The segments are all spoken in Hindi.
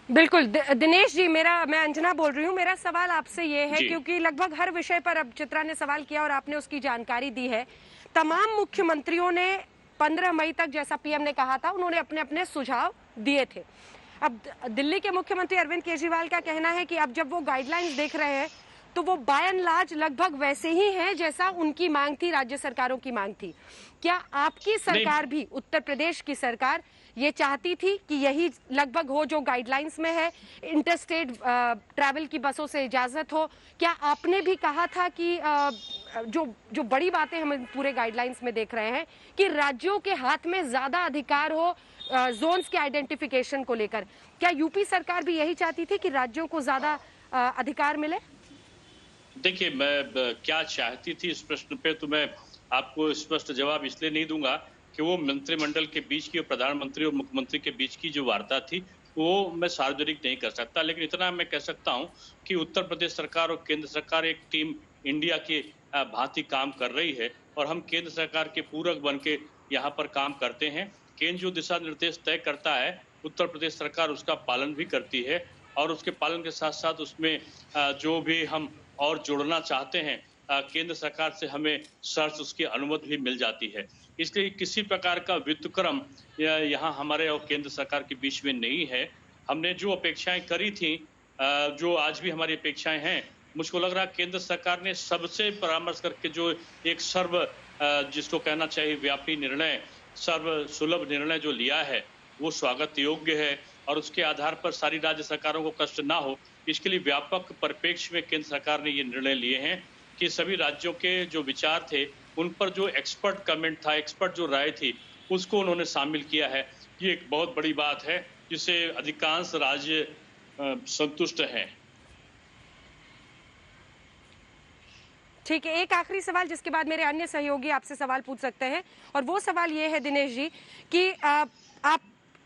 बिल्कुल दिनेश जी, मैं अंजना बोल रही हूँ। मेरा सवाल आपसे ये है, जी। क्योंकि लगभग हर विषय पर अब चित्रा ने सवाल किया और आपने उसकी जानकारी दी है। तमाम मुख्यमंत्रियों ने 15 मई तक, जैसा पीएम ने कहा था, उन्होंने अपने अपने सुझाव दिए थे। अब दिल्ली के मुख्यमंत्री अरविंद केजरीवाल का कहना है कि अब जब वो गाइडलाइंस देख रहे हैं तो वो बाय एंड लार्ज लगभग वैसे ही हैं जैसा उनकी मांग थी, राज्य सरकारों की मांग थी। क्या आपकी नहीं, सरकार भी, उत्तर प्रदेश की सरकार, ये चाहती थी कि यही लगभग हो जो गाइडलाइंस में है, इंटरस्टेट ट्रैवल की बसों से इजाजत हो? क्या आपने भी कहा था कि जो जो बड़ी बातें हम पूरे गाइडलाइंस में देख रहे हैं कि राज्यों के हाथ में ज्यादा अधिकार हो जोन्स के आइडेंटिफिकेशन को लेकर, क्या यूपी सरकार भी यही चाहती थी कि राज्यों को ज्यादा अधिकार मिले? देखिए मैं क्या चाहती थी इस प्रश्न पे तो मैं आपको स्पष्ट जवाब इसलिए नहीं दूंगा कि वो मंत्रिमंडल के बीच की और प्रधानमंत्री और मुख्यमंत्री के बीच की जो वार्ता थी वो मैं सार्वजनिक नहीं कर सकता, लेकिन इतना मैं कह सकता हूं कि उत्तर प्रदेश सरकार और केंद्र सरकार एक टीम इंडिया की भांति काम कर रही है और हम केंद्र सरकार के पूरक बन के यहाँ पर काम करते हैं। केंद्र जो दिशा निर्देश तय करता है, उत्तर प्रदेश सरकार उसका पालन भी करती है और उसके पालन के साथ साथ उसमें जो भी हम और जोड़ना चाहते हैं, केंद्र सरकार से हमें शर्त उसकी अनुमति भी मिल जाती है। इसलिए किसी प्रकार का व्युत्क्रम यहाँ हमारे और केंद्र सरकार के बीच में नहीं है। हमने जो अपेक्षाएं करी थी, जो आज भी हमारी अपेक्षाएं हैं, मुझको लग रहा है केंद्र सरकार ने सबसे परामर्श करके जो एक जिसको कहना चाहिए व्यापी निर्णय, सर्व सुलभ निर्णय जो लिया है, वो स्वागत योग्य है और उसके आधार पर सारी राज्य सरकारों को कष्ट ना हो, इसके लिए व्यापक परिप्रेक्ष्य में केंद्र सरकार ने ये निर्णय लिए हैं कि सभी राज्यों के जो विचार थे, उन पर जो एक्सपर्ट कमेंट था, एक्सपर्ट जो राय थी, उसको उन्होंने शामिल किया है। ये एक बहुत बड़ी बात है, जिससे अधिकांश राज्य संतुष्ट हैं। ठीक है, एक आखिरी सवाल जिसके बाद मेरे अन्य सहयोगी आपसे सवाल पूछ सकते हैं, और वो सवाल ये है दिनेश जी कि आप,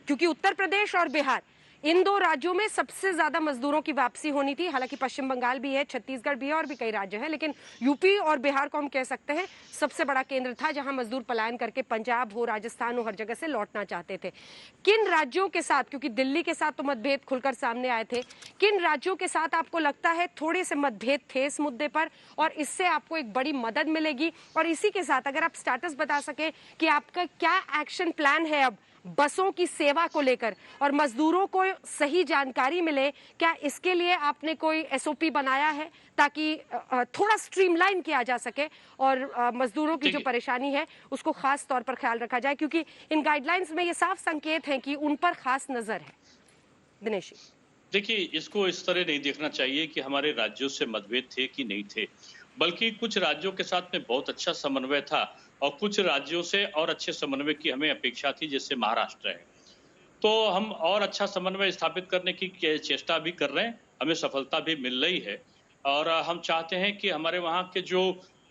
क्योंकि उत्तर प्रदेश और बिहार, इन दो राज्यों में सबसे ज्यादा मजदूरों की वापसी होनी थी। हालांकि पश्चिम बंगाल भी है, छत्तीसगढ़ भी है और भी कई राज्य हैं, लेकिन यूपी और बिहार को हम कह सकते हैं सबसे बड़ा केंद्र था जहां मजदूर पलायन करके पंजाब हो, राजस्थान हो, हर जगह से लौटना चाहते थे। किन राज्यों के साथ, क्योंकि दिल्ली के साथ तो मतभेद खुलकर सामने आए थे, किन राज्यों के साथ आपको लगता है थोड़े से मतभेद थे इस मुद्दे पर और इससे आपको एक बड़ी मदद मिलेगी? और इसी के साथ अगर आप स्टेटस बता सके कि आपका क्या एक्शन प्लान है अब बसों की सेवा को लेकर और मजदूरों को सही जानकारी मिले, क्या इसके लिए आपने कोई एसओपी बनाया है ताकि थोड़ा स्ट्रीमलाइन किया जा सके और मजदूरों की जो परेशानी है उसको खास तौर पर ख्याल रखा जाए, क्योंकि इन गाइडलाइंस में ये साफ संकेत हैं कि उन पर खास नजर है? दिनेश जी, देखिए, इसको इस तरह नहीं देखना चाहिए कि हमारे राज्यों से मतभेद थे कि नहीं थे, बल्कि कुछ राज्यों के साथ में बहुत अच्छा समन्वय था और कुछ राज्यों से और अच्छे समन्वय की हमें अपेक्षा थी, जैसे महाराष्ट्र है। तो हम और अच्छा समन्वय स्थापित करने की चेष्टा भी कर रहे हैं, हमें सफलता भी मिल रही है और हम चाहते हैं कि हमारे वहाँ के जो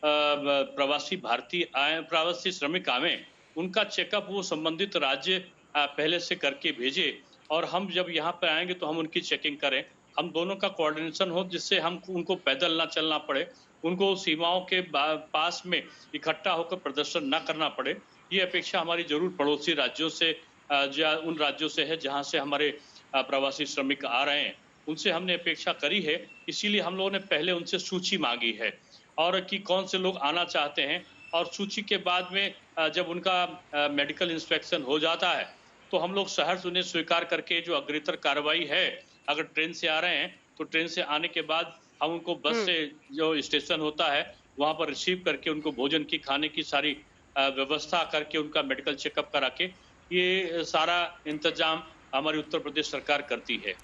प्रवासी भारतीय आए, प्रवासी श्रमिक आवें, उनका चेकअप वो संबंधित राज्य पहले से करके भेजे और हम जब यहाँ पे आएंगे तो हम उनकी चेकिंग करें। हम दोनों का कोऑर्डिनेशन हो, जिससे हम उनको पैदल ना चलना पड़े, उनको सीमाओं के पास में इकट्ठा होकर प्रदर्शन ना करना पड़े। ये अपेक्षा हमारी जरूर पड़ोसी राज्यों से, उन राज्यों से है जहां से हमारे प्रवासी श्रमिक आ रहे हैं, उनसे हमने अपेक्षा करी है। इसीलिए हम लोगों ने पहले उनसे सूची मांगी है और कि कौन से लोग आना चाहते हैं और सूची के बाद में जब उनका मेडिकल इंस्पेक्शन हो जाता है तो हम लोग सहर्ष उन्हें स्वीकार करके जो अग्रेतर कार्रवाई है, अगर ट्रेन से आ रहे हैं तो ट्रेन से आने के बाद हम उनको बस से जो स्टेशन होता है वहां पर रिसीव करके उनको भोजन की, खाने की सारी व्यवस्था करके उनका मेडिकल चेकअप करा के ये सारा इंतजाम हमारी उत्तर प्रदेश सरकार करती है।